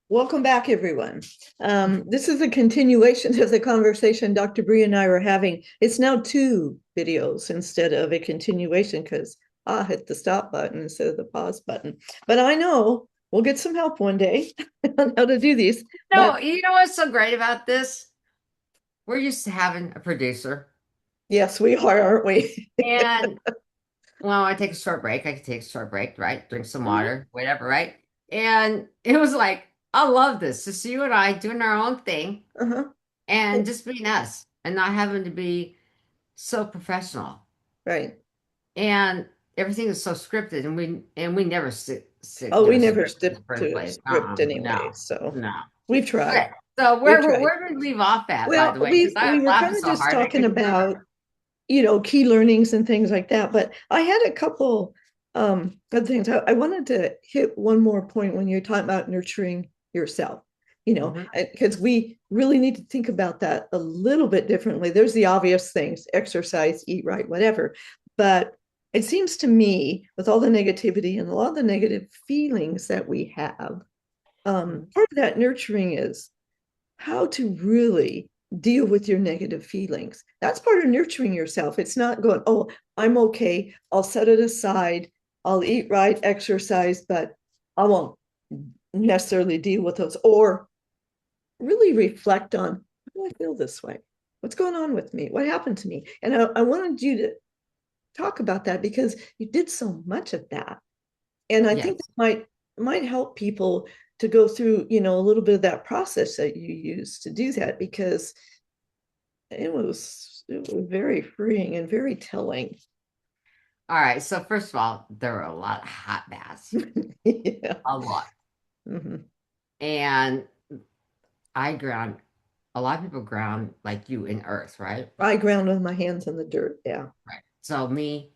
Welcome back, everyone. This is a continuation of the conversation Dr. Bree and I were having. It's now two videos instead of a continuation because I hit the stop button instead of the pause button. But I know we'll get some help one day on how to do these. But No, you know what's so great about this? We're used to having a producer. yes, we are, aren't we? And well, I take a short break. I could take a short break, right? Drink some Mhm, water, whatever, right? And it was like, I love this. Just you and I doing our own thing uh-huh. and just being us and not having to be so professional. Right. And everything is so scripted and we never stick Oh, to we a never script in stick the first to a place. script anyway, No, so no. we've tried. Okay. So We've tried. where did we leave off at, by Well, the way? Because we I we was were laughing kind of so just hard I talking couldn't about remember. key learnings and things like that. But I had a couple good things. I wanted to hit one more point when you're talking about nurturing yourself, Mhm. because we really need to think about that a little bit differently. There's the obvious things, exercise, eat right, whatever. But it seems to me, with all the negativity and a lot of the negative feelings that we have, Mhm. part of that nurturing is how to really deal with your negative feelings. That's part of nurturing yourself. It's not going, oh, I'm okay. I'll set it aside. I'll eat right, exercise, but I won't necessarily deal with those or really reflect on why do I feel this way? What's going on with me? What happened to me? And I wanted you to talk about that because you did so much of that. And I think that Yes. might help people to go through, a little bit of that process that you use to do that because it was very freeing and very telling. All right. So first of all, there were a lot of hot baths, Yeah. a lot, Mhm. and I ground. A lot of people ground like you in earth, right? I ground with my hands in the dirt. Yeah. Right. So me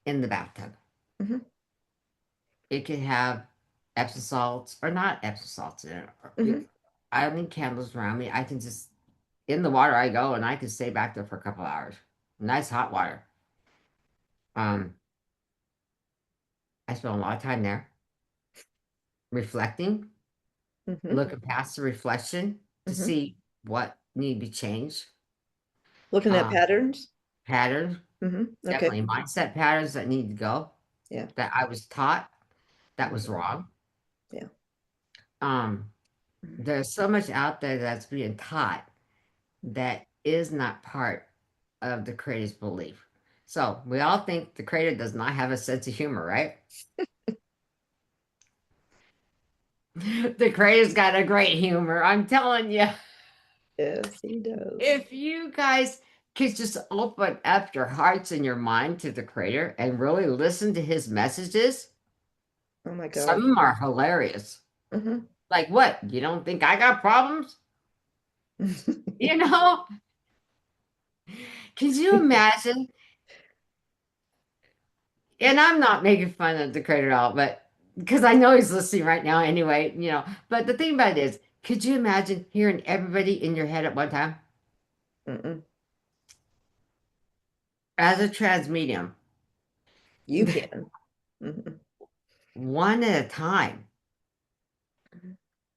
in the bathtub. Hmm. It could have Epsom salts or not Epsom salts in it. Hmm. I don't need candles around me. I can just in the water I go, and I can stay back there for a couple hours. Nice hot water. Um, I spent a lot of time there reflecting, Hmm. looking past the reflection to Hmm. see what need to be changed. Looking at Um, patterns. patterns, Okay. definitely mindset patterns that need to go, Yeah. that I was taught that was Mhm. wrong. Yeah. Um, Mhm. there's so much out there that's being taught that is not part of the creator's belief. So we all think the creator does not have a sense of humor, right? The creator's got a great humor. I'm telling you, Yes, he does. if you guys could just open up your hearts and your mind to the creator and really listen to his messages, Oh my some gosh. of them are hilarious. Hmm. Like, what? You don't think I got problems? You know? Could you imagine? And I'm not making fun of the creator at all, but because I know he's listening right now anyway, But the thing about it is, could you imagine hearing everybody in your head at one time Mm-mm. as a trans medium, You can. Hmm. one at a time?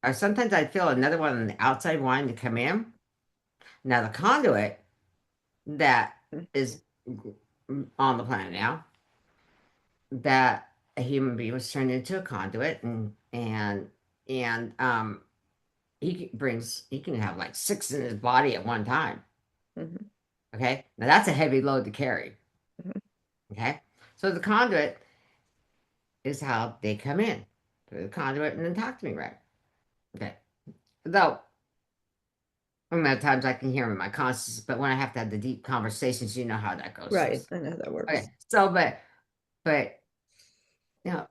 Or sometimes I feel another one on the outside wanting to come in. Now, the conduit that is on the planet now, that a human being was turned into a conduit, and he can have like six in his body at one time. Hmm. Okay, now that's a heavy load to carry. Hmm. Okay, so the conduit is how they come in through the conduit and then talk to me, right? Okay, though at times I can hear him in my conscience, but when I have to have the deep conversations, you know how that goes, Right. sis. I know how that Okay, works. so but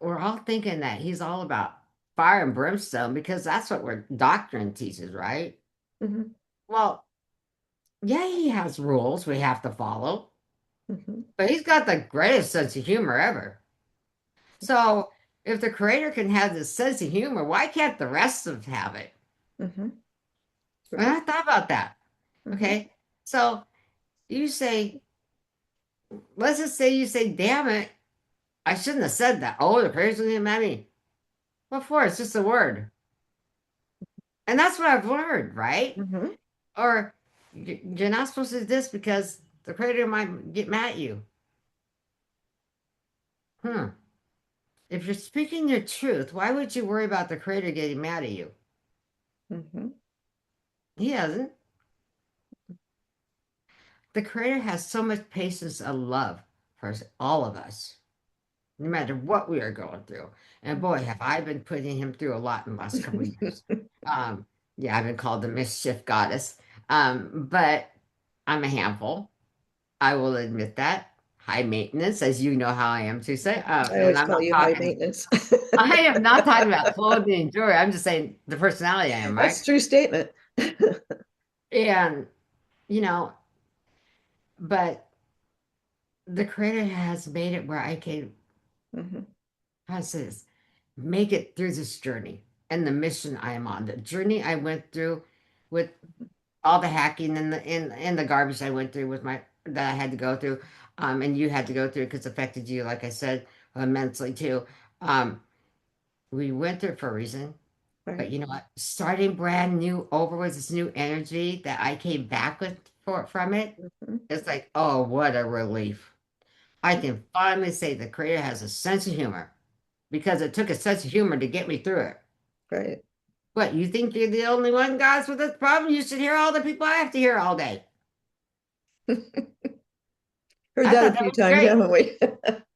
we're all thinking that he's all about fire and brimstone because that's what our doctrine teaches, right? Hmm. Well, yeah, he has rules we have to follow, Hmm. but he's got the greatest sense of humor ever. So if the creator can have this sense of humor, why can't the rest of them have it? Hmm. And Right. I thought about that. Hmm. Okay. So you say, let's just say you say, damn it, I shouldn't have said that. Oh, the creator's gonna get mad at me. What for? It's just a word. And that's what I've learned, right? Hmm. Or you're not supposed to do this because the creator might get mad at you. Hmm. If you're speaking your truth, why would you worry about the creator getting mad at you? Hmm. He doesn't. The creator has so much patience and love for all of us, no matter what we are going through. And boy, have I been putting him through a lot in the last couple of years. Um, yeah, I've been called the mischief goddess. But I'm a handful. I will admit that. High maintenance, as you know how I am to say. I And always I'm call not you high talking, maintenance. I am not talking about clothing and jewelry. I'm just saying the personality I am, right? That's a true statement. And, you know, but the creator has made it where I can, Hmm. how to say this, make it through this journey and the mission I am on, the journey I went through with all the hacking and the garbage I went through with my that I had to go through, and you had to go through because it affected you, like I said, immensely too. Um, we went through it for a reason, but Right. you know what? Starting brand new over with this new energy that I came back with from it, Mhm. it's like, oh, what a relief. I can finally say the creator has a sense of humor because it took a sense of humor to get me through it. Right. What, you think you're the only one, guys, with this problem? You should hear all the people I have to hear all day. Heard I that a thought that few was times, great. haven't we?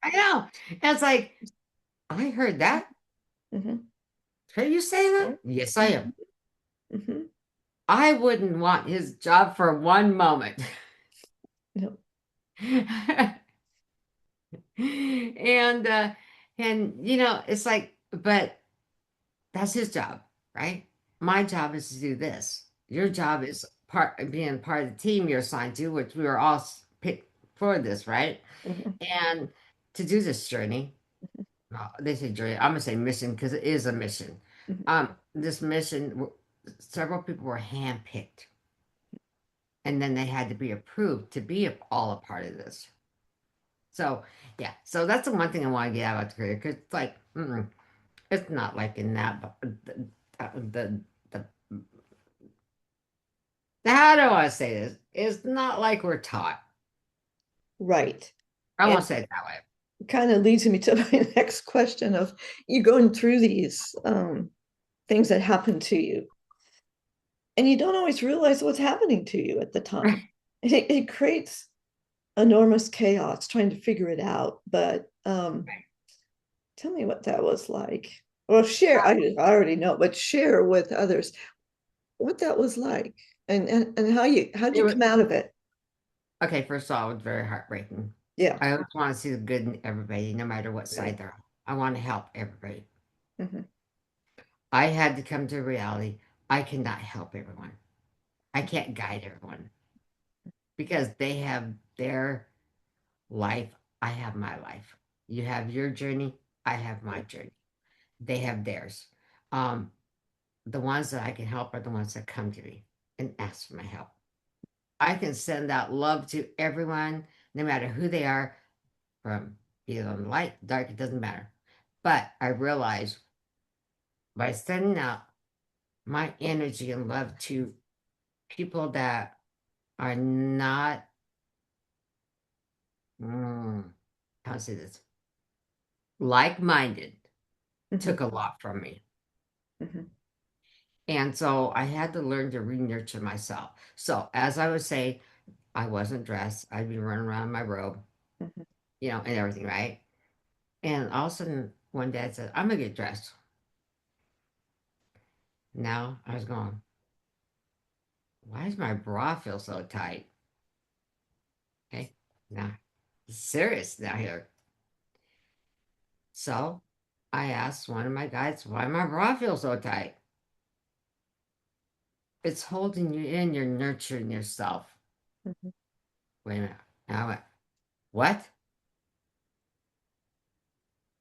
I know. And it's like, I heard that. Hmm. Are you saying that? Yes, I am. Hmm. I wouldn't want his job for one moment. No. And it's like, but that's his job, right? My job is to do this. Your job is being part of the team you're assigned to, which we were all picked for this, right? Hmm. And to do this journey, they say journey. I'm gonna say mission because it is a mission. Hmm. This mission, several people were handpicked, and then they had to be approved to be all a part of this. So yeah, so that's the one thing I want to get out about the career because it's like, it's not like in that, the how do I say this? It's not like we're taught. Right. I And won't say it that way. kind of leads me to my next question of you going through these things that happen to you, and you don't always realize what's happening to you at the time. It creates enormous chaos trying to figure it out. But tell me what that was like. Well, share. I already know, but share with others what that was like, and how'd It you was, come out of it? okay, first of all, it was very heartbreaking. Yeah. I always want to see the good in everybody, no matter what Right. side they're on. I want to help everybody. Hmm. I had to come to reality. I cannot help everyone. I can't guide everyone because they have their life. I have my life. You have your journey. I have my journey. They have theirs. Um, the ones that I can help are the ones that come to me and ask for my help. I can send out love to everyone, no matter who they are, from either on the light, dark, it doesn't matter. But I realize by sending out my energy and love to people that are not, how to say this, like minded, Hmm. took a lot from me. Hmm. And so I had to learn to re nurture myself. So, as I was saying, I wasn't dressed. I'd be running around in my robe, Hmm. and everything, right? And all of a sudden, one dad said, I'm going to get dressed. Now I was going, why does my bra feel so tight? Okay, now serious now here. So I asked one of my guides why my bra feels so tight. It's holding you in, you're nurturing yourself. Hmm. Wait a minute. And I went, what?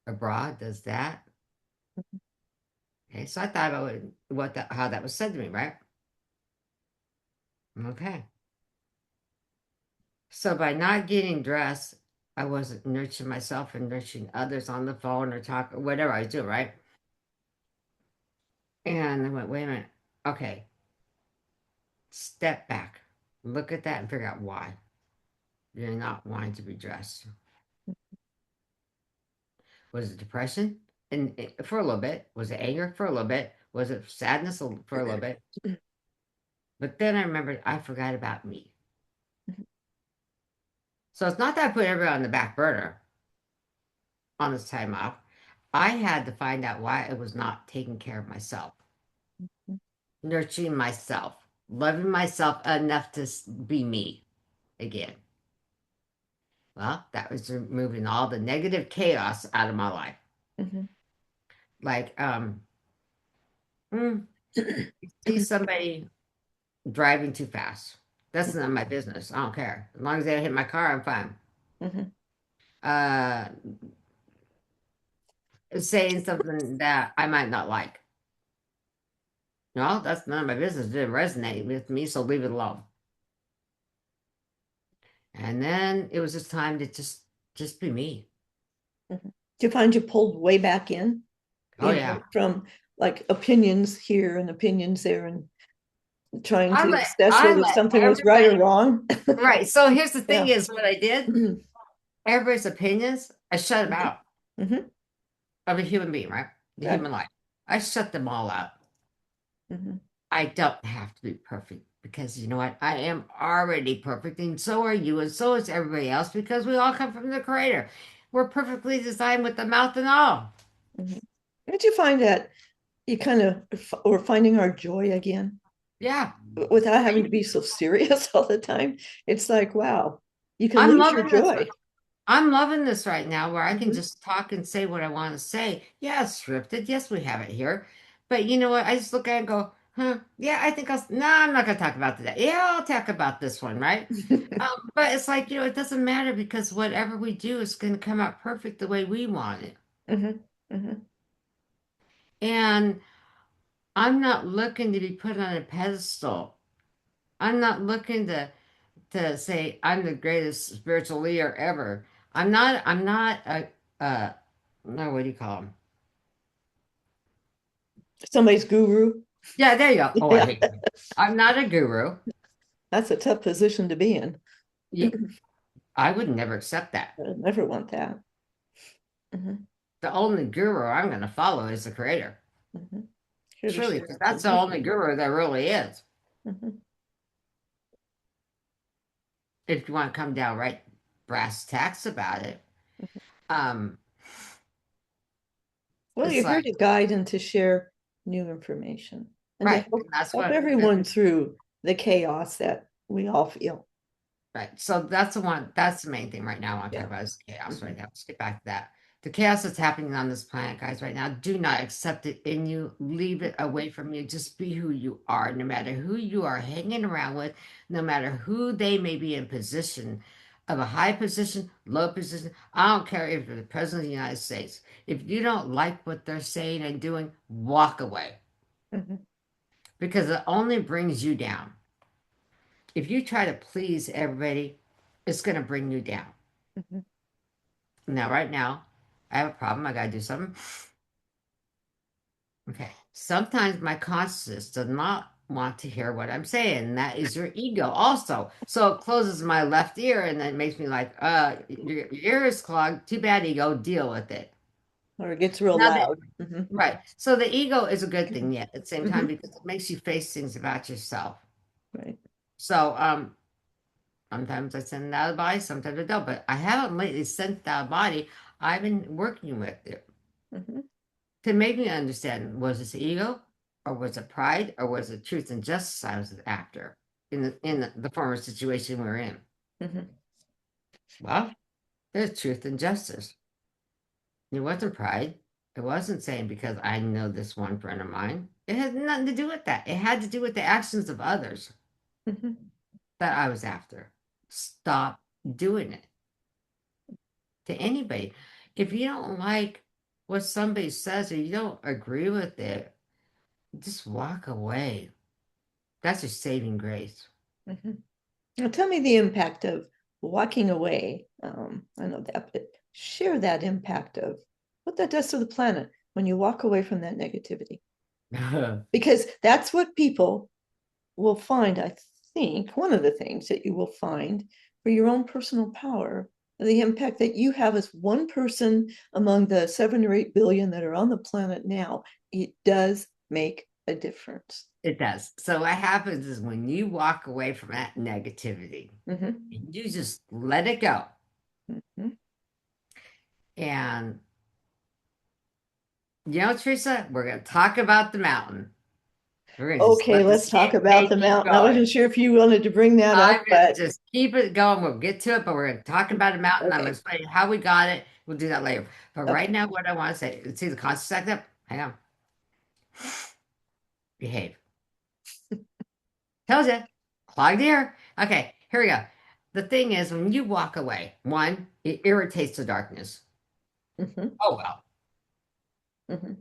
A bra does that? Okay, so I thought about how that was said to me, right? Okay. So by not getting dressed, I wasn't nurturing myself and nurturing others on the phone or talk or whatever I was doing, right? And I went, wait a minute. okay, step back, look at that, and figure out why you're not wanting to be dressed. Was it depression? And for a little bit, was it anger for a little bit? Was it sadness for a little bit? But then I remembered I forgot about me. So it's not that I put everybody on the back burner on this time off. I had to find out why I was not taking care of myself, nurturing myself, loving myself enough to be me again. Well, that was removing all the negative chaos out of my life. Mhm. Like, mm, see somebody driving too fast. That's none of my business. I don't care. As long as they don't hit my car, I'm fine. Mhm. Uh, saying something that I might not like. No, that's none of my business. It didn't resonate with me, so leave it alone. And then it was just time to just be me. Mhm. Do you find you pulled way back in, Oh yeah. from like opinions here and opinions there and trying I to let assess I whether let something was right or everybody wrong? right. So here's the thing Yeah. is what I did. Mhm. Everybody's opinions, I shut them Mhm. out Mhm. of a human being, right? The Right. human life. I shut them all out. Mhm. I don't have to be perfect because you know what? I am already perfect, and so are you, and so is everybody else because we all come from the Creator. We're perfectly designed with the mouth and all. Mhm. Did you find that you kind of were finding our joy again Yeah. without having to be so serious all the time? It's like, wow, you can I'm lose your loving this. joy. I'm loving this right now where I can Mhm. just talk and say what I want to say. Yeah, it's scripted. Yes, we have it here. But you know what? I just look at it and go, huh, yeah, I think no, I'm not going to talk about that. Yeah, I'll talk about this one, right? But it's like, it doesn't matter because whatever we do is going to come out perfect the way we want it. Mhm. Mhm. And I'm not looking to be put on a pedestal. I'm not looking to say I'm the greatest spiritual leader ever. I'm not no, what do you call them? Somebody's guru. Yeah, there you go. Oh, I Yeah, hate that. I'm not a guru. that's a tough position to be in. Yeah, I would never accept that. I never want that. Mhm. The only guru I'm going to follow is the creator. Mhm. Here to Truly, share because that's the only information. guru there really is. Mhm. If you want to come down right brass tacks about it. Um, Well, it's you're here like, to guide and to share new information and to right. help And that's help what everyone through the chaos that we all feel. right. So that's the one, that's the main thing right now I want to Yeah. talk about is chaos right Mhm. now. Let's get back to that. The chaos that's happening on this planet, guys, right now, do not accept it in you. Leave it away from you. Just be who you are, no matter who you are hanging around with, no matter who they may be in position of a high position, low position. I don't care if you're the president of the United States. If you don't like what they're saying and doing, walk away Mhm. because it only brings you down. If you try to please everybody, it's going to bring you down. Mhm. Now, right now, I have a problem. I got to do something. Okay. Sometimes my consciousness does not want to hear what I'm saying. And that is your ego also. So it closes my left ear and then makes me like, your ear is clogged. Too bad, ego. Deal with it. Or it gets real Now that, loud. Mhm. right. So the ego is a good thing yet at the same time Mhm. because it makes you face things about yourself. Right. So, sometimes I send it out of the body, sometimes I don't. But I haven't lately sent it out of the body. I've been working with it Mhm. to make me understand, was this ego or was it pride or was it truth and justice I was after in the former situation we were in? Mhm. Well, there's truth and justice. It wasn't pride. It wasn't saying because I know this one friend of mine. It had nothing to do with that. It had to do with the actions of others Mhm. that I was after. Stop doing it to anybody. If you don't like what somebody says or you don't agree with it, just walk away. That's your saving grace. Mhm. Now tell me the impact of walking away. I know that, but share that impact of what that does to the planet when you walk away from that negativity. because that's what people will find, I think, one of the things that you will find for your own personal power, the impact that you have as one person among the 7 or 8 billion that are on the planet now, it does make a difference. It does. So what happens is when you walk away from that negativity, Mm-hmm. you just let it go. Mm-hmm. And Teresa, we're going to talk about the mountain. We're going to just Okay, let the let's talk about escape the keep mountain. I going. wasn't sure if you wanted to bring that up, I'm going to but just keep it going. We'll get to it, but we're going to talk about a mountain. I'm going to okay, explain how we got it. We'll do that later. But right okay. now, what I want to say, see the conscious sector? Hang on. Behave. Tells you. Clogged ear. Okay, here we go. The thing is, when you walk away, one, it irritates the darkness. Mm-hmm. Oh, well. Mm-hmm.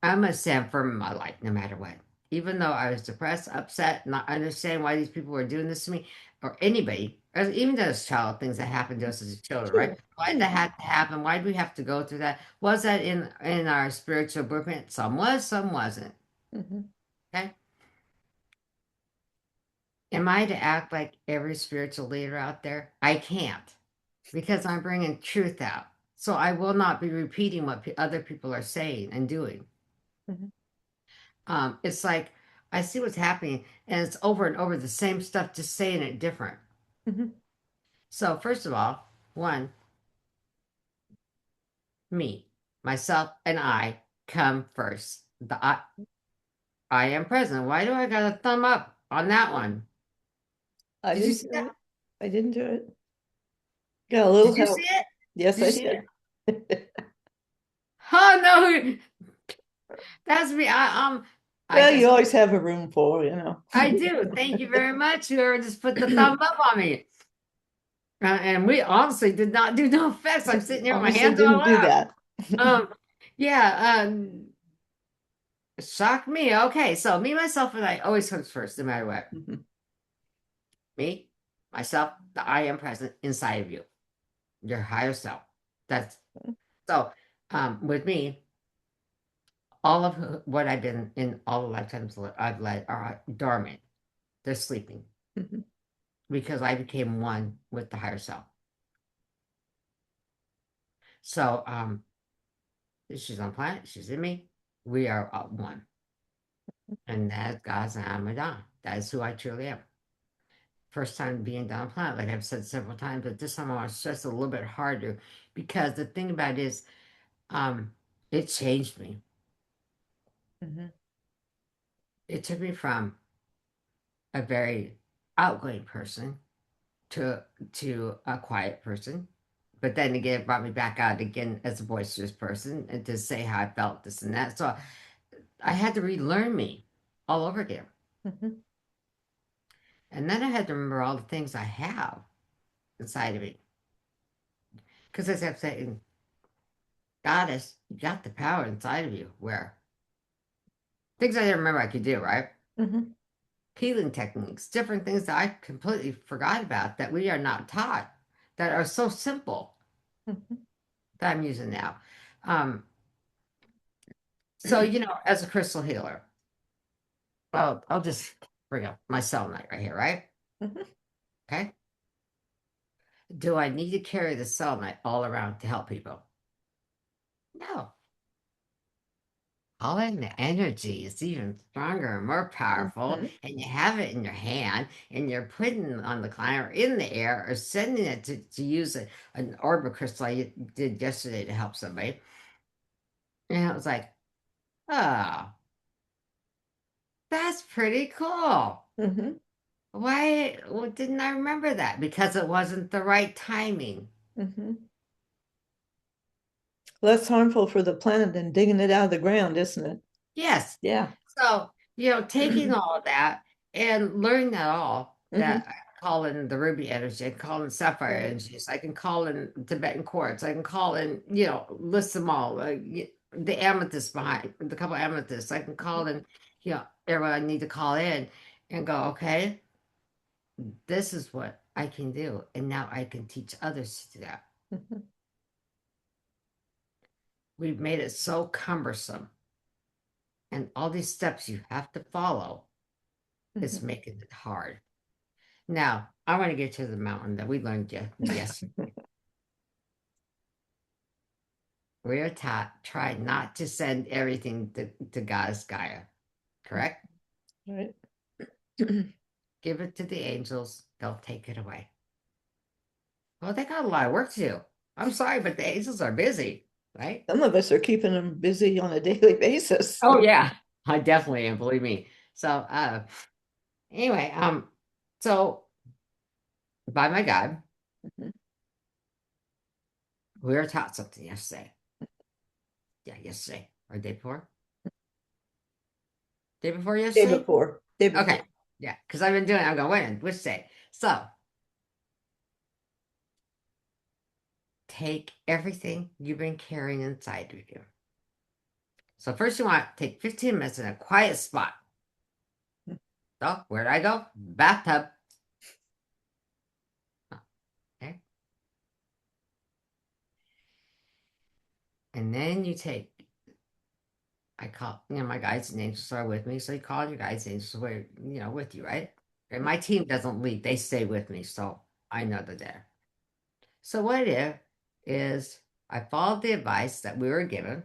I'm going to stand firm in my life no matter what. Even though I was depressed, upset, not understanding why these people were doing this to me or anybody, or even those child things that happened to us as children, right? Sure. Why did that Mm-hmm. have to happen? Why did we have to go through that? Was that in our spiritual blueprint? Some was, some wasn't. Mm-hmm. Okay. Am I to act like every spiritual leader out there? I can't because I'm bringing truth out. So I will not be repeating what other people are saying and doing. Mm-hmm. It's like I see what's happening, and it's over and over the same stuff, just saying it different. Mm-hmm. So, first of all, one, me, myself, and I come first. I am present. Why do I got a thumb up on that one? I Did you didn't see do that? it. I didn't do it. Got a little Did you see help. it? Yes, Did you I see did. it? Oh no, that's me. I Well, you just always have a room for, you know. I do. Thank you very much. Whoever just put the thumb up on me. And we honestly did not do no effects. I'm sitting here with my Honestly, hands on my didn't do lap. that. Um, yeah, shock me. Okay, so me, myself, and I always comes first, no matter what. Mhm. Me, myself, the I am present inside of you, your higher self. That's so. With me, all of what I've been in all the lifetimes I've led are dormant. They're sleeping Mhm. because I became one with the higher self. So, she's on planet. She's in me. We are one. And that's God's Ramadan. That is who I truly am. First time being down planet, like I've said several times, but this time I want to stress a little bit harder because the thing about it is, um, it changed me. Mhm. It took me from a very outgoing person to a quiet person. But then again, it brought me back out again as a boisterous person and to say how I felt this and that. So I had to relearn me all over again. Mhm. And then I had to remember all the things I have inside of me. Because as I'm saying, Goddess, you got the power inside of you where things I didn't remember I could do, right? Mhm. Healing techniques, different things that I completely forgot about that we are not taught that are so simple Mhm. that I'm using now. Um, so, as a crystal healer, I'll just bring up my cell night right here, right? Mhm. Okay. Do I need to carry the cell night all around to help people? No. All in the energy is even stronger and more powerful, Mhm. and you have it in your hand, and you're putting it on the client or in the air or sending it to use an orb of crystal I did yesterday to help somebody. And it was like, oh, that's pretty cool. Mhm. Why didn't I remember that? Because it wasn't the right timing. Mhm. Less harmful for the planet than digging it out of the ground, isn't it? Yes. Yeah. So, taking all of that and learning that all, that Mhm. I can call in the ruby energy, I can call in sapphire Right. energies, I can call in Tibetan quartz, I can call in, list them all, the amethyst behind, the couple amethysts, I can call in, everyone I need to call in and go, okay, this is what I can do. And now I can teach others to do that. Mhm. We've made it so cumbersome and all these steps you have to follow is Mhm. making it hard. Now, I want to get to the mountain that we learned yesterday. We are taught try not to send everything to Goddess Gaia, correct? Right. Give it to the angels, they'll take it away. Well, they got a lot of work to do. I'm sorry, but the angels are busy, right? Some of us are keeping them busy on a daily basis. Oh yeah, I definitely am, believe me. So anyway, so by my God, Mhm. we were taught something yesterday. Yeah, yesterday or day before? Day before Day yesterday? before, day Okay. before. Yeah, because I've been doing it. I'm going, when? Which day? So take everything you've been carrying inside of you. So first you want to take 15 minutes in a quiet spot. So where did I go? Bathtub. Okay. And then you take, I call, my guides and angels are with me. So you call your guides and angels where, with you, right? And my team doesn't leave. They stay with me. So I know they're there. So what I did is I followed the advice that we were given,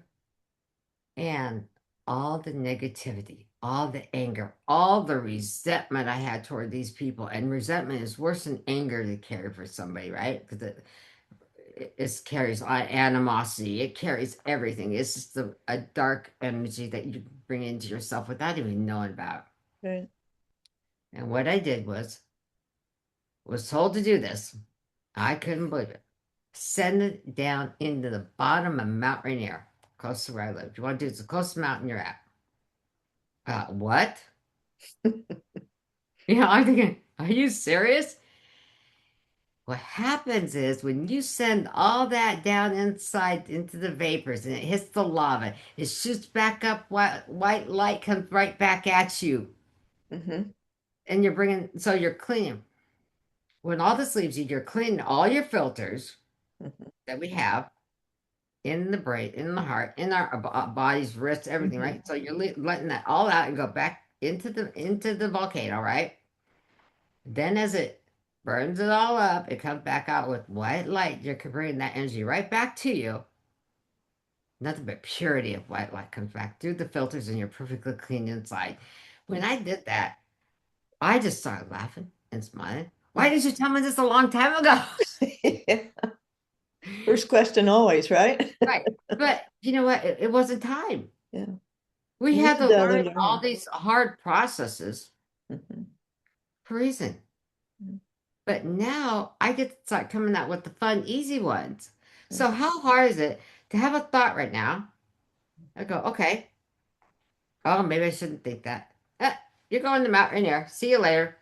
and all the negativity, all the anger, all the resentment I had toward these people. And resentment is worse than anger to carry for somebody, right? Because it carries animosity, it carries everything. It's just a dark energy that you bring into yourself without even knowing about. Right. And what I did was told to do this. I couldn't believe it. Send it down into the bottom of Mount Rainier, close to where I live. You want to do it, it's the closest mountain you're at. What? I'm thinking, are you serious? What happens is when you send all that down inside into the vapors and it hits the lava, it shoots back up, white light comes right back at you. Hmm. And so you're clean. When all this leaves you, you're cleaning all your filters Hmm. that we have in the brain, in the heart, in our bodies, wrists, everything, Hmm. right? So you're letting that all out and go back into the volcano, right? Then as it burns it all up, it comes back out with white light. You're bringing that energy right back to you. Nothing but purity of white light comes back through the filters and you're perfectly clean inside. When I did that, I just started laughing and smiling. Why didn't you tell me this a long time ago? First question always, right? Right. But you know what? It wasn't time. Yeah. We You had need to to learn all learn. these hard processes Hmm. for a reason. But now I get to start coming out with the fun, easy ones. So how hard is it to have a thought right now? I go, okay, oh, maybe I shouldn't think that. Eh, you're going to Mount Rainier. See you later.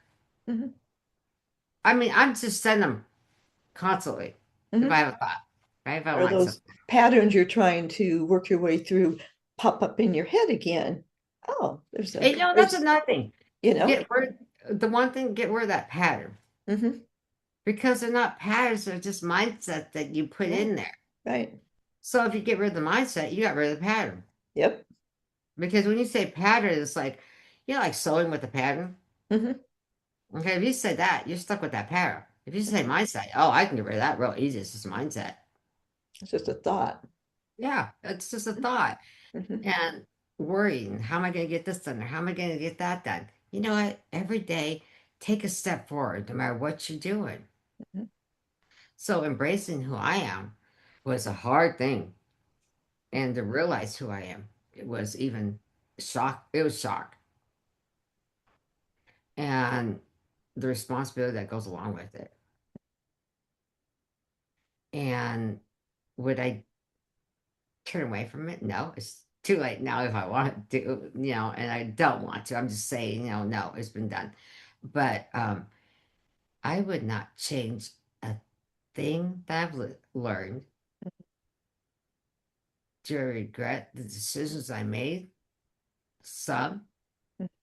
Hmm. I mean, I'm just sending them constantly if I Hmm. have a thought, right? If I don't Or like those something. patterns you're trying to work your way through pop up in your head again. Oh, And, that's there's, another thing. you know. Get rid, the one thing, get rid of that pattern Hmm. because they're not patterns, they're just mindset that you put Yeah. in there. Right. So if you get rid of the mindset, you got rid of the pattern. Yep. Because when you say pattern, it's like, like sewing with the pattern. Hmm. Okay, if you said that, you're stuck with that pattern. If you say mindset, oh, I can get rid of that real easy. It's just mindset. It's just a thought. Yeah, it's just a thought. Hmm. And worrying, how am I going to get this done? Or how am I going to get that done? You know what? Every day, take a step forward, no matter what you're doing. Hmm. So embracing who I am was a hard thing. And to realize who I am, it was even shock. It was shock. And the responsibility that goes along with it. And would I turn away from it? No, it's too late now if I want to, and I don't want to. I'm just saying, no, it's been done. But I would not change a thing that I've learned. Do I regret the decisions I made? Some.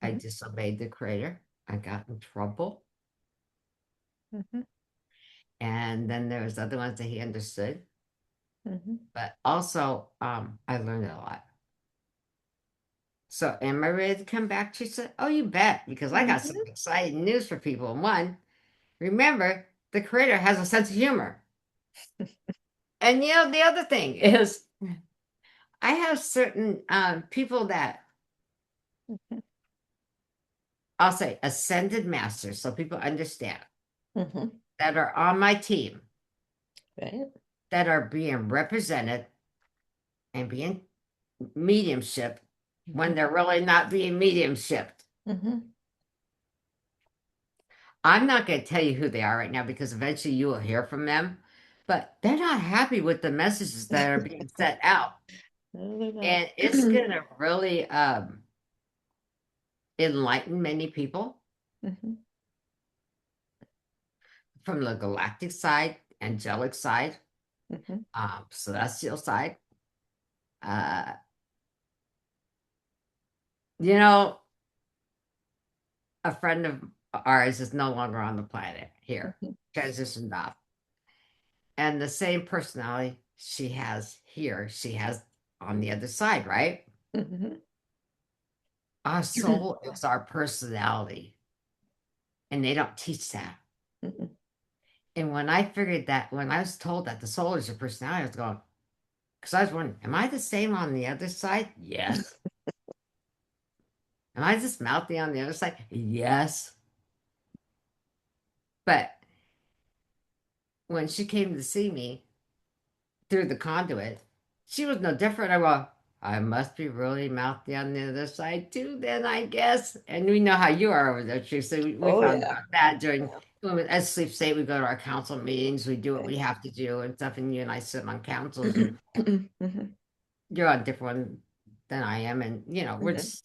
I Hmm. disobeyed the creator. I got in trouble. Hmm. And then there was other ones that he understood. Hmm. But also, I learned a lot. So am I ready to come back? She said, oh, you bet, because I got some Mhm. exciting news for people. One, remember, the creator has a sense of humor. And the other thing is I have certain people that I'll say ascended masters, so people understand, Mhm. that are on my team Right. that are being represented and being mediumship when Mhm. they're really not being mediumshipped. Mhm. I'm not going to tell you who they are right now because eventually you will hear from them, but they're not happy with the messages that are being set out. No, they're And not. it's going to really enlighten many people Mhm. from the galactic side, angelic side, Mhm. celestial side. Uh, you know, a friend of ours is no longer on the planet here, Mhm. transitioned off. And the same personality she has here, she has on the other side, right? Mhm. Our soul is our personality, and they don't teach that. Mhm. And when I figured that, when I was told that the soul is your personality, I was going, because I was wondering, am I the same on the other side? Yes. Am I just mouthy on the other side? Yes. But when she came to see me through the conduit, she was no different. I go, I must be really mouthy on the other side too, then I guess. And we know how you are over there, too. So we Oh found yeah. out that during Yeah. as Sleep State, we go to our council meetings, we do what we Right. have to do and stuff. And you and I sit on councils, and Mhm. you're on a different one than I am, and we're Mhm. just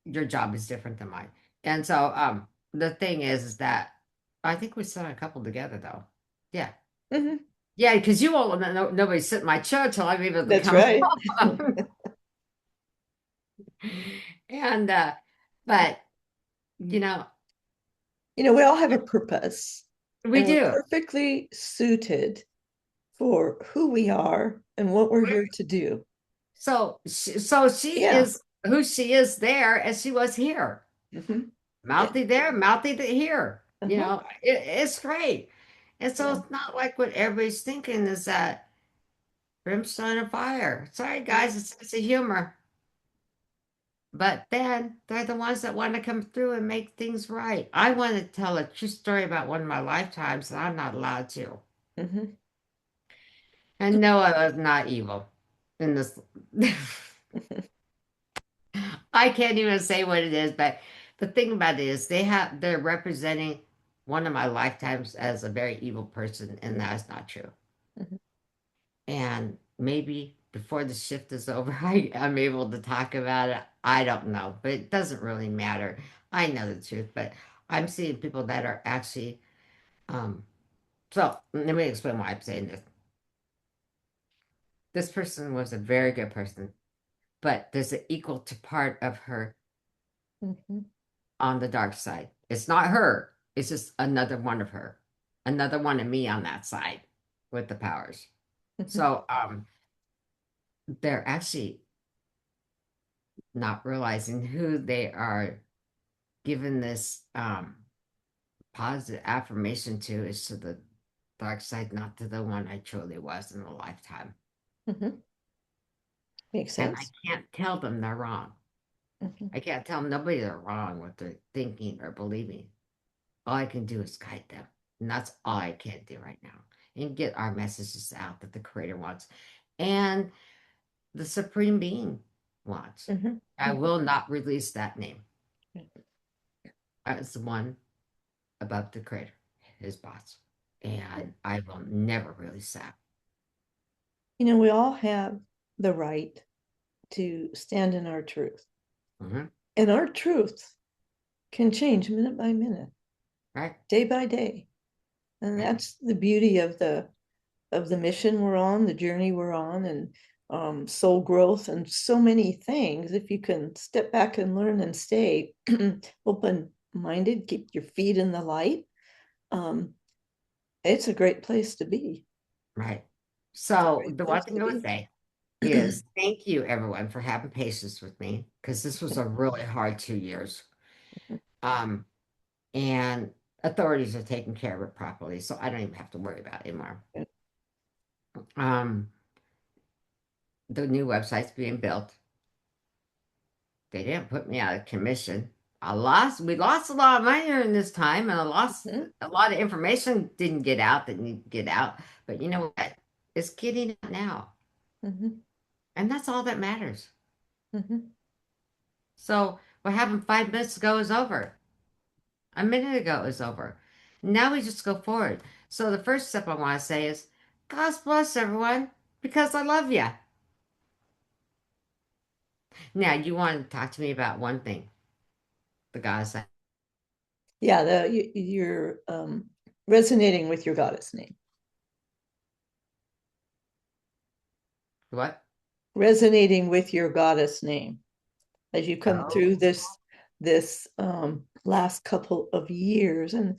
your job is different than mine. And so the thing is that I think we sit on a couple together though. Yeah. Mhm. Yeah, because you won't let nobody sit in my chair till I'm able to That's come right. home. And but you know, We all have a purpose, we and we're do. perfectly suited for who we are and what we're here to do. So she Yeah. is who she is there as she was here. Mhm. Yeah. Mouthy there, mouthy here. Uh-huh. It's great. And so Yeah. it's not like what everybody's thinking is that brimstone and fire. Sorry, guys, it's a sense of humor. But then they're the ones that want to come through and make things right. I want to tell a true story about one of my lifetimes, and I'm not allowed to. Mhm. And no, I was not evil in this. I can't even say what it is, but the thing about it is they're representing one of my lifetimes as a very evil person, and that's not true. Mhm. And maybe before the shift is over, I'm able to talk about it. I don't know, but it doesn't really matter. I know the truth, but I'm seeing people that are actually so let me explain why I'm saying this. This person was a very good person, but there's an equal to part of her Mhm. on the dark side. It's not her, it's just another one of her, another one of me on that side with the powers. Mhm. So they're actually not realizing who they are given this positive affirmation to is to the dark side, not to the one I truly was in a lifetime. Mhm. Makes And I sense. can't tell them they're wrong. Mhm. I can't tell nobody they're wrong what they're thinking or believing. All I can do is guide them. And that's all I can do right now. And get our messages out that the Creator wants and the Supreme Being wants. Mhm. I Mhm. will not release that name as the one above the Creator, his boss. And I will never release that. We all have the right to stand in our truth. Mhm. And our truth can change minute by minute, Right? day by day. And Right? that's the beauty of the mission we're on, the journey we're on, and soul growth and so many things. If you can step back and learn and stay open minded, keep your feet in the light, um, it's a great place to be. Right. It's a So great the one place thing to I would be. say is thank you everyone for having patience with me because this was a really hard 2 years. Um, and authorities are taking care of it properly, so I don't even have to worry about it anymore. Um, the new website's being built. They didn't put me out of commission. We lost a lot of money during this time, and I lost Mhm, a lot of information didn't get out that needed to get out. But you know what? It's getting out now, mhm, and that's all that matters. mhm. So what happened 5 minutes ago is over. A minute ago is over. Now we just go forward. So the first step I want to say is, God bless everyone, because I love you. Now you want to talk to me about one thing, the God said. Yeah, you're resonating with your goddess name. What? Resonating with your goddess name as you come through Oh. this last couple of years. And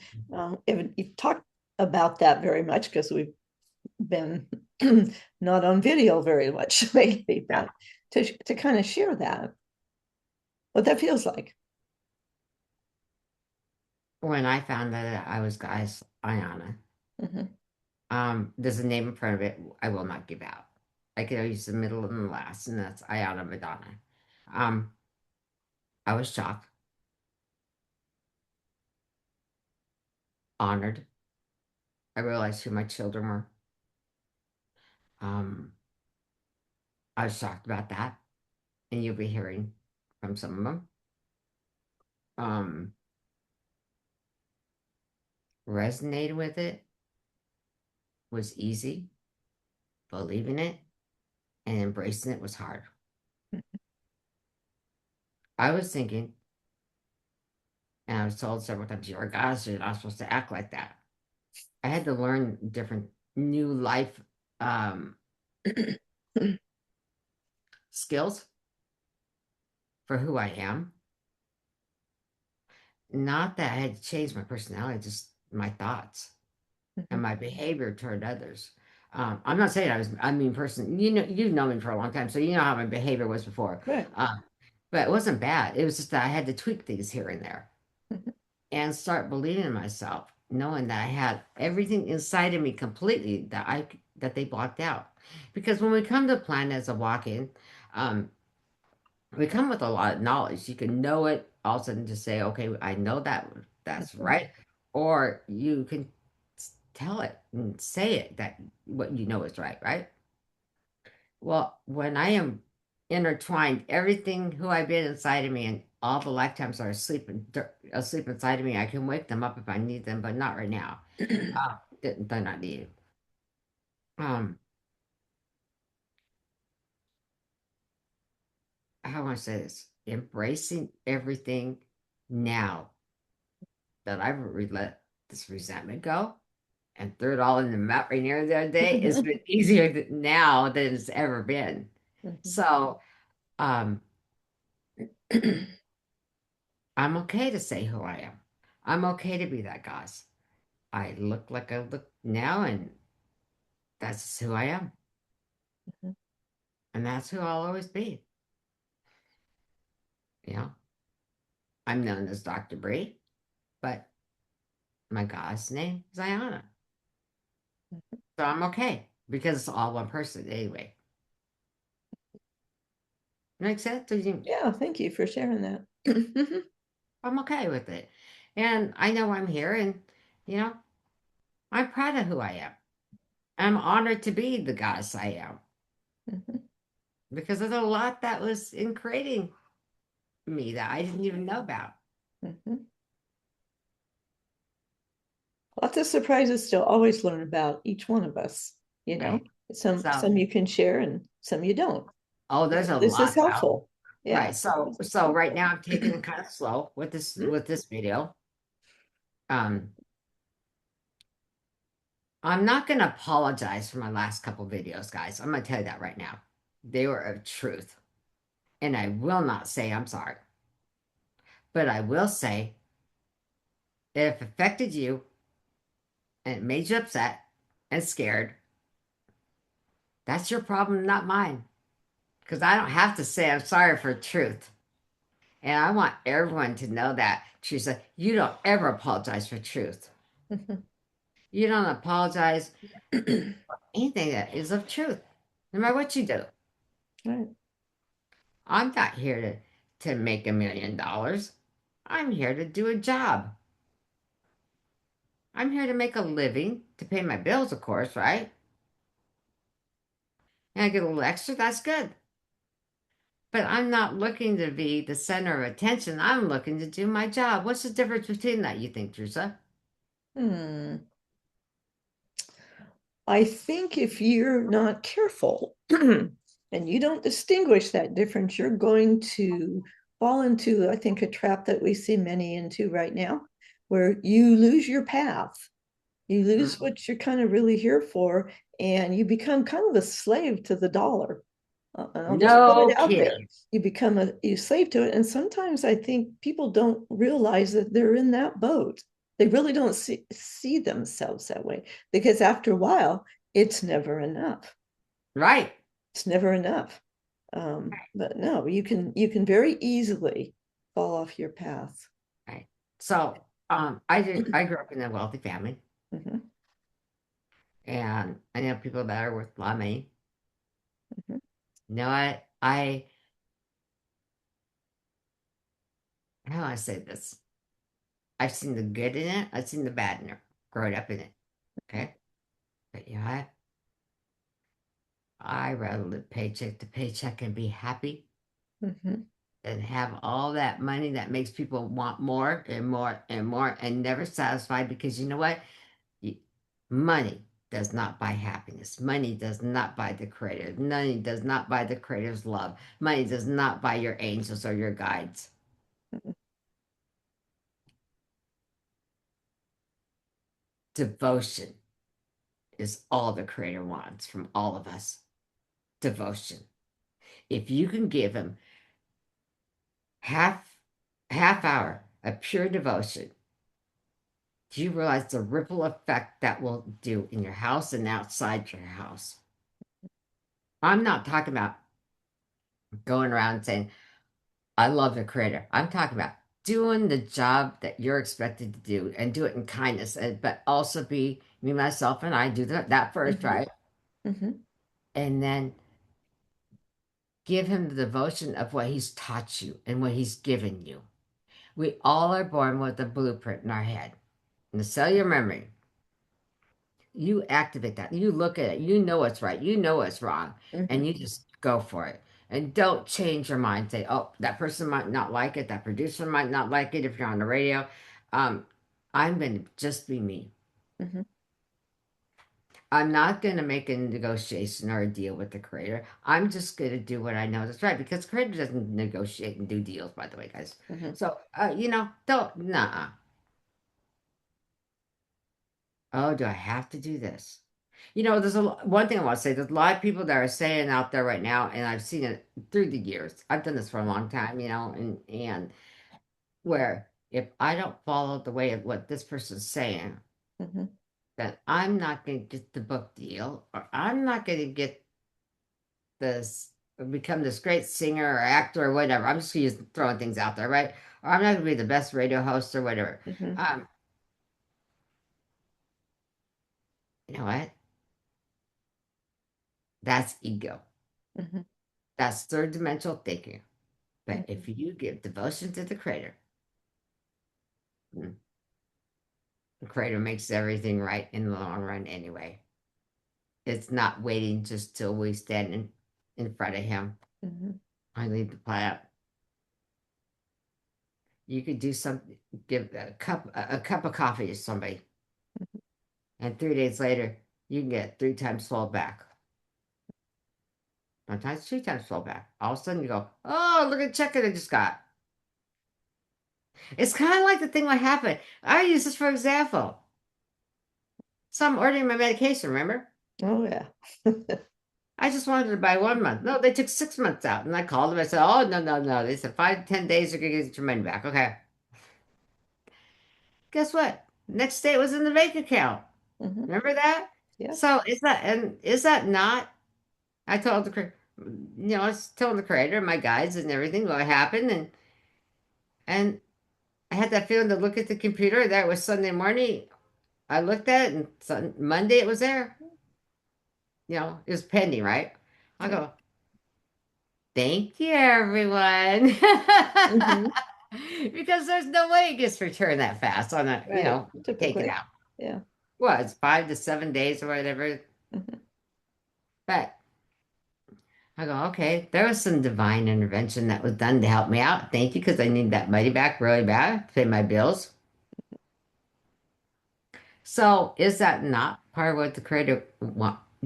you've talked about that very much because we've been not on video very much lately, Yeah. but to kind of share that, what that feels like. When I found that I was Guy's Ayana, Mhm, there's a name in front of it I will not give out. I can use the middle and the last, and that's Ayana Madonna. Um, I was shocked, honored. I realized who my children were. Um, I was shocked about that, and you'll be hearing from some of them. Um, resonated with it was easy. Believing it and embracing it was hard. I was thinking, and I was told several times, you're a goddess, you're not supposed to act like that. I had to learn different new life um, skills for who I am. Not that I had to change my personality, just my thoughts and mhm. my behavior toward others. I'm not saying I mean person. You've known me for a long time, so you know how my behavior was before. Right. Uh, but it wasn't bad. It was just that I had to tweak things here and there Mhm, and start believing in myself, knowing that I had everything inside of me completely that they blocked out. Because when we come to the planet as a walk-in, um, we come with a lot of knowledge. You can know it, all of a sudden just say, okay, I know that's mhm, right. Or you can tell it and say it that what you know is right, right? Well, when I am intertwined, everything who I've been inside of me and all the lifetimes are asleep inside of me, I can wake them up if I need them, but not right now. They're not needed. Um, I want to say this, embracing everything now that I've let this resentment go and threw it all in the mouth right near the other day, it's been easier now than it's ever been. mhm. So, um, I'm okay to say who I am. I'm okay to be that guy. I look like I look now, and that's who I am. And that's who I'll always be. You know, I'm known as Dr. Bree, but my God's name is Ayana. So I'm okay because it's all one person anyway. Makes sense? Yeah, thank you for sharing that. Mhm, I'm okay with it. And I know I'm here, and, you know, I'm proud of who I am. I'm honored to be the goddess I am mhm, because there's a lot that was in creating me that I didn't even know about. mhm. Lots of surprises to always learn about each one of us, you know. Right. So, Some you can share and some you don't. oh, You there's know, a this is lot though. helpful. Yeah. Right. So, This is so right helpful. now I'm taking it kind of slow with this video. Um, I'm not going to apologize for my last couple videos, guys. I'm going to tell you that right now. They were of truth, and I will not say I'm sorry, but I will say if it affected you and it made you upset and scared, that's your problem, not mine. because I don't have to say I'm sorry for truth. And I want everyone to know that, Teresa, you don't ever apologize for truth. Mhm. You don't apologize for anything that is of truth, no matter what you do. Right. I'm not here to make $1 million. I'm here to do a job. I'm here to make a living, to pay my bills, of course, right? And I get a little extra, that's good. But I'm not looking to be the center of attention. I'm looking to do my job. What's the difference between that, you think, Teresa? Hmm. I think if you're not careful and you don't distinguish that difference, you're going to fall into, I think, a trap that we see many into right now, where you lose your path. You lose Mm. what you're kind of really here for, and you become kind of a slave to the dollar. And I'll just put No it out there. kidding. You become you slave to it. And sometimes I think people don't realize that they're in that boat. They really don't see themselves that way because after a while, it's never enough. Right. It's never enough. But no, you can very easily fall off your path. Right. So, I grew up in a wealthy family, Mhm, and I know people that are worth a lot of money. mhm, You know, I how do I say this? I've seen the good in it. I've seen the bad in it. Growing up in it. Okay. But you know what? I rather live paycheck to paycheck and be happy mhm, than have all that money that makes people want more and more and more and never satisfied because you know what? You- Money does not buy happiness. Money does not buy the creator. Money does not buy the creator's love. Money does not buy your angels or your guides. mhm, Devotion is all the creator wants from all of us. Devotion. If you can give him half half hour of pure devotion, do you realize the ripple effect that will do in your house and outside your house? I'm not talking about going around saying, I love the creator. I'm talking about doing the job that you're expected to do and do it in kindness, but also be me, myself, and I do that first, mhm, right? mhm, And then give him the devotion of what he's taught you and what he's given you. We all are born with a blueprint in our head. In the cellular memory, you activate that. You look at it. You know what's right. You know what's wrong. And mhm, you just go for it. And don't change your mind. Say, oh, that person might not like it. That producer might not like it if you're on the radio. Um, I'm going to just be me. mhm, I'm not going to make a negotiation or a deal with the creator. I'm just going to do what I know is right because the creator doesn't negotiate and do deals, by the way, guys. mhm, So, don't, nah. Oh, do I have to do this? There's one thing I want to say. There's a lot of people that are saying out there right now, and I've seen it through the years. I've done this for a long time, and where if I don't follow the way of what this person's saying, mhm, then I'm not going to get the book deal, or I'm not going to get this, become this great singer or actor or whatever. I'm just throwing things out there, right? Or I'm not going to be the best radio host or whatever. mhm, Um, you know what? That's ego. mhm, That's third dimensional thinking. But mhm, if you give devotion to the Creator, mm, the Creator makes everything right in the long run anyway. It's not waiting just till we stand in front of Him. mhm, I leave the planet. You could do something, give a cup of coffee to somebody, and 3 days later, you can get 3 times full back. Sometimes 3 times full back. All of a sudden, you go, "Oh, look at the check that I just got." It's kind of like the thing what happened. I use this for example. So I'm ordering my medication. Remember? oh yeah. I just wanted to buy 1 month. No, they took 6 months out. And I called them. I said, oh, no, no, no. They said 5 to 10 days, you're going to get your money back. Okay. Guess what? Next day it was in the bank account. Mhm, Remember that? yep. So is that not? I told the crew. I was telling the creator, my guides and everything what happened, and I had that feeling to look at the computer. That was Sunday morning. I looked at it, and Monday it was there. It was pending, right? I Yeah. go, thank you, everyone. Hmm. Because there's no way it gets returned that fast on a, Right. take it Typically. out. Yeah. Well, it's 5 to 7 days or whatever. Hmm. But I go, okay, there was some divine intervention that was done to help me out. Thank you, because I need that money back really bad to pay my bills. So is that not part of what the creator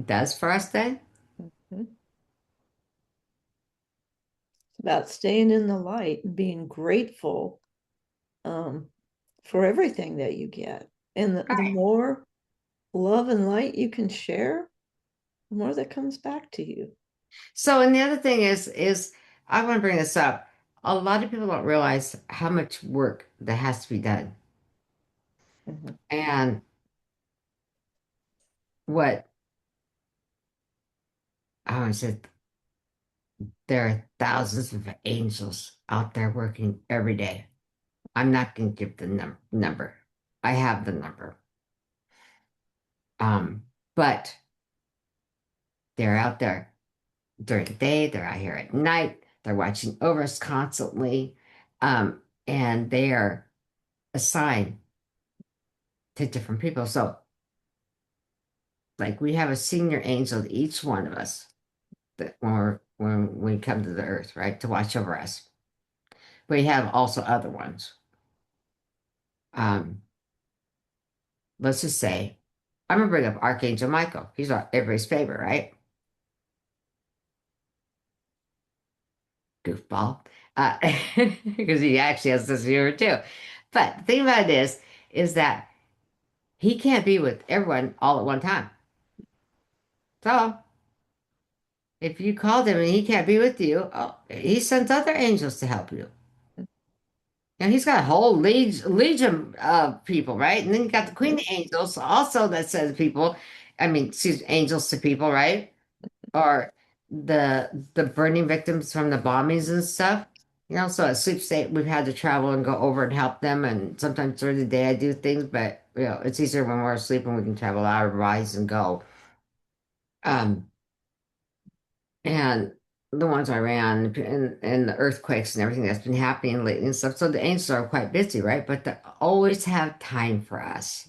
does for us then? It's about staying in the light and being grateful um, for everything that you get. And the Right. more love and light you can share, the more that comes back to you. So, and the other thing is I want to bring this up. A lot of people don't realize how much work that has to be done. Hmm. And what I want to say, there are thousands of angels out there working every day. I'm not going to give the number. I have the number. But they're out there during the day, they're out here at night, they're watching over us constantly, and they are assigned to different people. So, like, we have a senior angel to each one of us that when we come to the earth, right, to watch over us. We have also other ones. Um, let's just say, I'm gonna bring up Archangel Michael. He's everybody's favorite, right? Goofball, uh, because he actually has this viewer too. But the thing about it is that he can't be with everyone all at one time. So if you called him and he can't be with you, oh, he sends other angels to help you. And he's got a whole legion of people, right? And then you got the Queen of Angels also that sends people, I mean, excuse angels to people, right? Or the burning victims from the bombings and stuff. So at Sleep State, we've had to travel and go over and help them. And sometimes during the day I do things, but it's easier when we're asleep and we can travel out of our bodies and go. Um, and the ones I ran and the earthquakes and everything that's been happening lately and stuff. So the angels are quite busy, right? But they always have time for us.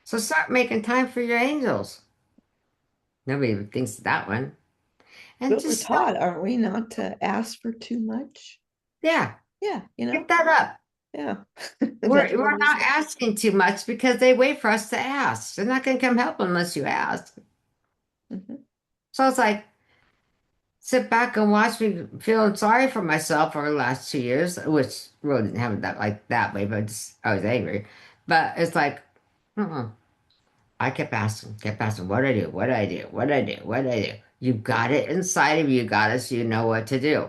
So start making time for your angels. Nobody even thinks of that one. And But we're just taught, aren't we, not to ask for too much? yeah, Yeah, get that up. yeah. We're That's what we're we not say. asking too much because they wait for us to ask. They're not going to come help unless you ask. Hmm. So it's like sit back and watch me feeling sorry for myself for the last 2 years, which really didn't happen that like that way, but I was angry. But it's like, I kept asking, what do I do? What do I do? What do I do? What do I do? You got it inside of you, got it, so you know what to do.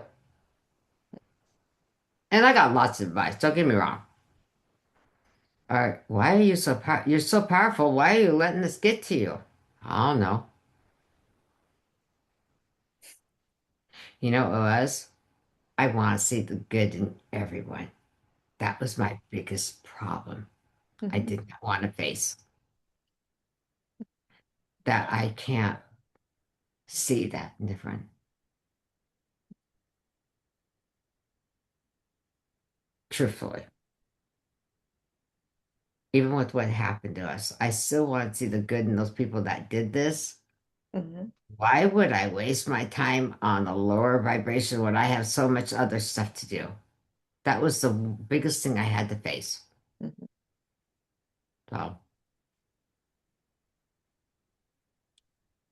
And I got lots of advice. Don't get me wrong. All right, why are you so you're so powerful? Why are you letting this get to you? I don't know. You know what it was? I want to see the good in everyone. That was my biggest problem. I Hmm. did not want to face that I can't see that different. Truthfully, even with what happened to us, I still want to see the good in those people that did this. Hmm. Why would I waste my time on a lower vibration when I have so much other stuff to do? That was the biggest thing I had to face. Hmm. So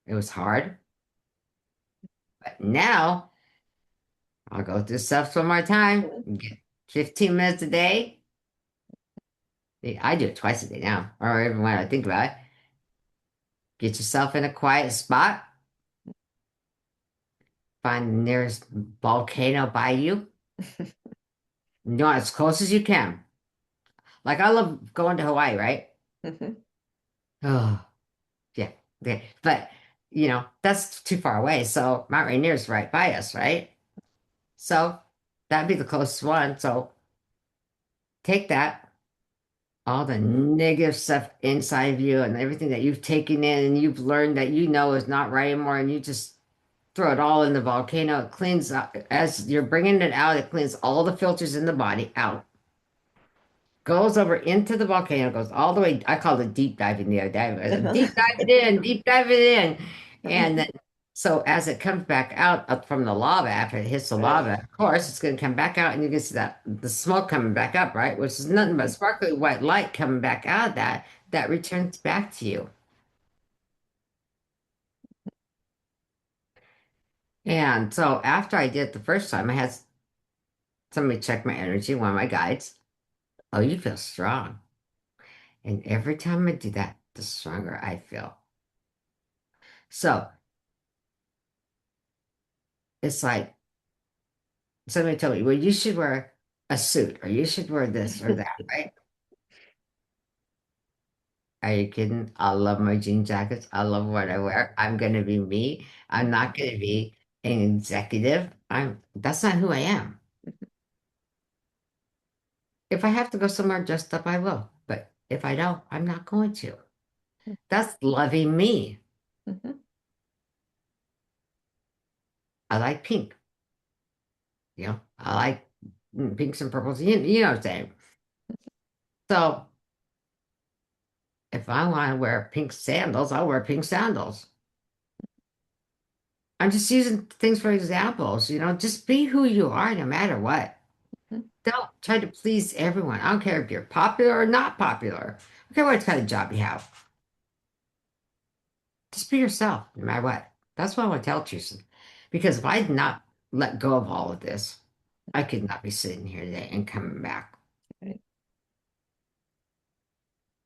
it was hard, but now I'll go through stuff one more time. Get 15 minutes a day. I do it twice a day now, or even when I think about it. Get yourself in a quiet spot. Find the nearest volcano by you. You know, as close as you can. Like I love going to Hawaii, right? Hmm. Oh, yeah. Okay. But that's too far away. So Mount Rainier's right by us, right? So that'd be the closest one. So take that, all the negative stuff inside of you and everything that you've taken in and you've learned that is not right anymore, and you just throw it all in the volcano. It cleans up as you're bringing it out, it cleans all the filters in the body out, goes over into the volcano, goes all the way. I called it deep diving the other day. I said, Uh-huh. deep dive it in, deep dive it in. Uh-huh. And then, so as it comes back out up from the lava, after it hits the Right. lava, of course, it's going to come back out and you can see that the smoke coming back up, right? Which is nothing but sparkly white light coming back out of that, that returns back to you. And so after I did it the first time, I had somebody check my energy, one of my guides. Oh, you feel strong. And every time I do that, the stronger I feel. So it's like somebody told me, well, you should wear a suit or you should wear this or that, right? Are you kidding? I love my jean jackets. I love what I wear. I'm going to be me. I'm not going to be an executive. That's not who I am. If I have to go somewhere dressed up, I will. But if I don't, I'm not going to. That's loving me. Mhm. I like pink. I like pinks and purples. You know what I'm saying? So if I want to wear pink sandals, I'll wear pink sandals. I'm just using things for examples, just be who you are no matter what. Don't try to please everyone. I don't care if you're popular or not popular. I don't care what kind of job you have. Just be yourself no matter what. That's what I want to tell Teresa. Because if I would not let go of all of this, I could not be sitting here today and coming back. Right.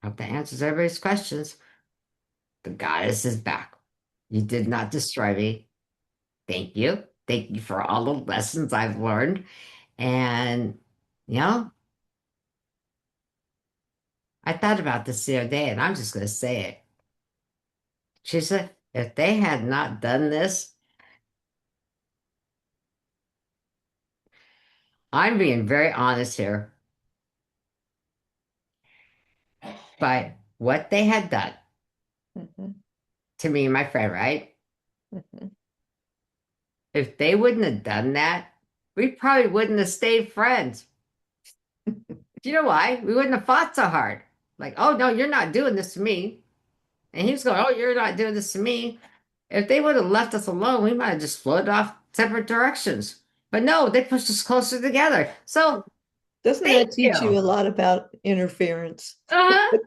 Hope that answers everybody's questions. The goddess is back. You did not destroy me. Thank you. Thank you for all the lessons I've learned. And, you know, I thought about this the other day, and I'm just going to say it. She said, if they had not done this, I'm being very honest here, but what they had done Mhm. to me and my friend, right? Mhm. If they wouldn't have done that, we probably wouldn't have stayed friends. Do you know why? We wouldn't have fought so hard. Like, oh, no, you're not doing this to me. And he was going, oh, you're not doing this to me. If they would have left us alone, we might have just floated off separate directions. But no, they pushed us closer together. So Doesn't thank that teach you you. a lot about interference Uh-huh.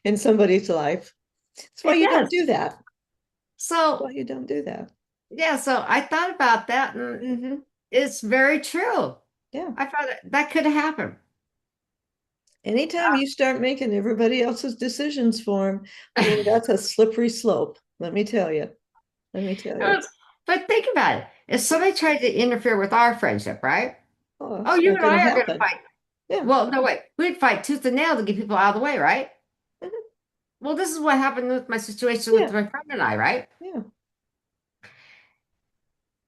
in somebody's life? That's why It you don't does. do that. That's why So, you don't do that. yeah, so I thought about that and Hmm. it's very true. Yeah. I thought that could have happened. Anytime you start making everybody else's decisions for them, boy, that's a slippery slope. Let me tell you. Let me tell you. But think about it. If somebody tried to interfere with our friendship, right? Oh, Oh, it's you not and going to I are going to happen. fight. Yeah. Well, no, wait. We'd fight tooth and nail to get people out of the way, right? Mhm. Well, this is what happened with my situation with Yeah. my friend and I, right? Yeah.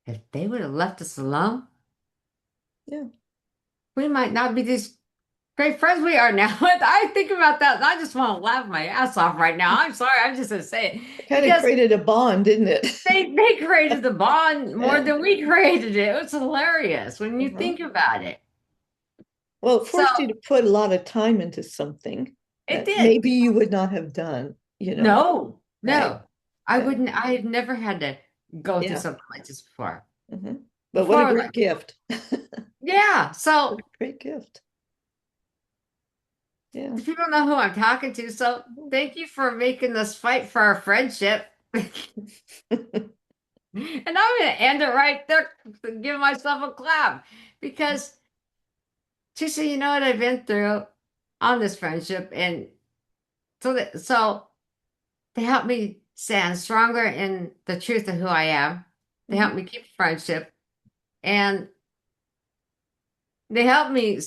If they would have left us alone, Yeah. we might not be these great friends we are now. I think about that and I just want to laugh my ass off right now. I'm sorry. I'm just going to say it It kind of because created a bond, didn't it? they created the bond more Yeah. than we created it. It was hilarious when you Uh-huh. think about it. Well, it So forced you to put a lot of time into something it that did. maybe you would not have done, No, right? no. I Yeah. wouldn't, I have never had to go through Yeah. something like this before. Hmm. But what Before a I was great like, gift. yeah. What So a great gift. Yeah. people know who I'm talking to. So thank you for making this fight for our friendship. And I'm going to end it right there, give myself a clap because Teresa, you know what I've been through on this friendship, and so they help me stand stronger in the truth of who I am. They Mhm. help me keep friendship, and they help me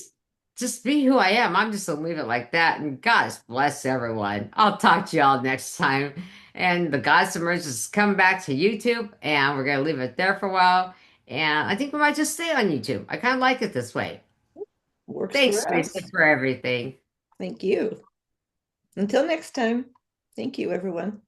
just be who I am. I'm just gonna leave it like that. And God bless everyone. I'll talk to y'all next time. And the God Submerged is coming back to YouTube, and we're gonna leave it there for a while. And I think we might just stay on YouTube. I kind of like it this way. Works Thanks, for Teresa, us. for everything. Thank you. Until next time. Thank you, everyone.